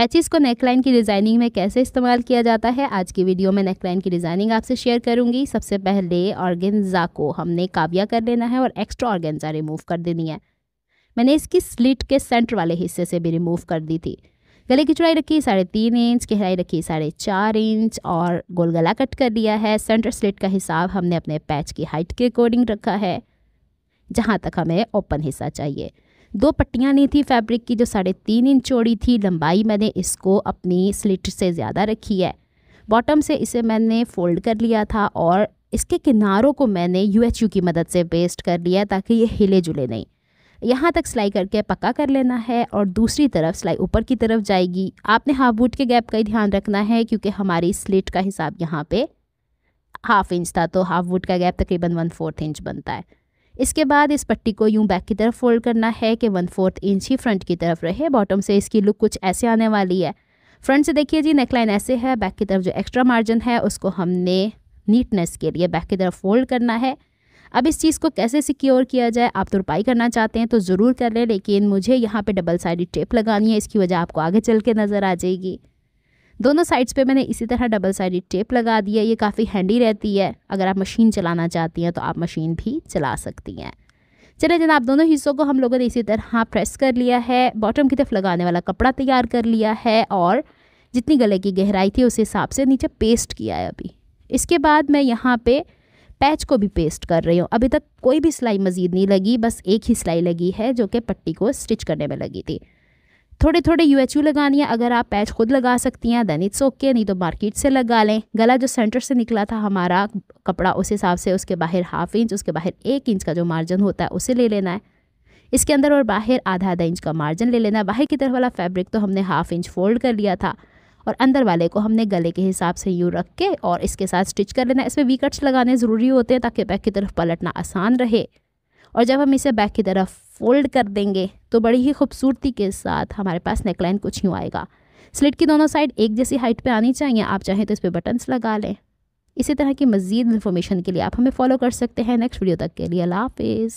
Patches को neckline की designing में कैसे इस्तेमाल किया जाता है, आज की वीडियो में नेकलाइन की डिज़ाइनिंग आपसे शेयर करूंगी। सबसे पहले ऑर्गेन्जा को हमने काबिया कर लेना है और एक्स्ट्रा ऑर्गेन्जा रिमूव कर देनी है। मैंने इसकी स्लिट के सेंटर वाले हिस्से से भी रिमूव कर दी थी। गले की चौड़ाई रखी 3.5 इंच, गहराई रखी 4.5 इंच और गोल गला कट कर लिया है। सेंटर स्लिट का हिसाब हमने अपने पैच की हाइट के अकॉर्डिंग रखा है, जहाँ तक हमें ओपन हिस्सा चाहिए। 2 पट्टियाँ ली थी फैब्रिक की जो 3.5 इंच चौड़ी थी। लंबाई मैंने इसको अपनी स्लिट से ज़्यादा रखी है। बॉटम से इसे मैंने फोल्ड कर लिया था और इसके किनारों को मैंने UHU की मदद से पेस्ट कर लिया ताकि ये हिले जुले नहीं। यहाँ तक सिलाई करके पक्का कर लेना है और दूसरी तरफ सिलाई ऊपर की तरफ जाएगी। आपने हाफ बूट के गैप का ही ध्यान रखना है क्योंकि हमारी स्लिट का हिसाब यहाँ पे 1/2 इंच था, तो हाफ बूट का गैप तकरीबन 1/4 इंच बनता है। इसके बाद इस पट्टी को यूं बैक की तरफ फोल्ड करना है कि 1/4 इंच ही फ्रंट की तरफ रहे। बॉटम से इसकी लुक कुछ ऐसे आने वाली है। फ्रंट से देखिए जी नेकलाइन ऐसे है। बैक की तरफ जो एक्स्ट्रा मार्जिन है उसको हमने नीटनेस के लिए बैक की तरफ फोल्ड करना है। अब इस चीज़ को कैसे सिक्योर किया जाए, आप तुरपाई करना चाहते हैं तो ज़रूर कर लें, लेकिन मुझे यहाँ पे डबल साइडेड टेप लगानी है। इसकी वजह आपको आगे चल के नज़र आ जाएगी। दोनों साइड्स पे मैंने इसी तरह डबल साइडेड टेप लगा दी है। ये काफ़ी हैंडी रहती है। अगर आप मशीन चलाना चाहती हैं तो आप मशीन भी चला सकती हैं। चलिए जनाब, दोनों हिस्सों को हम लोगों ने इसी तरह प्रेस कर लिया है। बॉटम की तरफ लगाने वाला कपड़ा तैयार कर लिया है और जितनी गले की गहराई थी उस हिसाब से नीचे पेस्ट किया है अभी। इसके बाद मैं यहाँ पे पैच को भी पेस्ट कर रही हूँ। अभी तक कोई भी सिलाई मज़ीद नहीं लगी, बस एक ही सिलाई लगी है जो कि पट्टी को स्टिच करने में लगी थी। थोड़े थोड़े UHU लगानी है। अगर आप पैच खुद लगा सकती हैं दैन इट्स ओके, नहीं तो मार्केट से लगा लें। गला जो सेंटर से निकला था हमारा कपड़ा, उस हिसाब से उसके बाहर 1/2 इंच, उसके बाहर 1 इंच का जो मार्जिन होता है उसे ले लेना है। इसके अंदर और बाहर आधा इंच का मार्जिन ले लेना है। बाहर की तरफ वाला फैब्रिक तो हमने 1/2 इंच फोल्ड कर लिया था और अंदर वाले को हमने गले के हिसाब से यूँ रख के और इसके साथ स्टिच कर लेना है। इसमें वी कट्स लगाने ज़रूरी होते हैं ताकि बैक की तरफ पलटना आसान रहे। और जब हम इसे बैक की तरफ फोल्ड कर देंगे तो बड़ी ही खूबसूरती के साथ हमारे पास नेकलाइन कुछ यूँ आएगा। स्लिट की दोनों साइड एक जैसी हाइट पे आनी चाहिए। आप चाहें तो इस पर बटन्स लगा लें। इसी तरह की मज़ीद इन्फॉर्मेशन के लिए आप हमें फॉलो कर सकते हैं। नेक्स्ट वीडियो तक के लिए अल्लाह हाफिज़।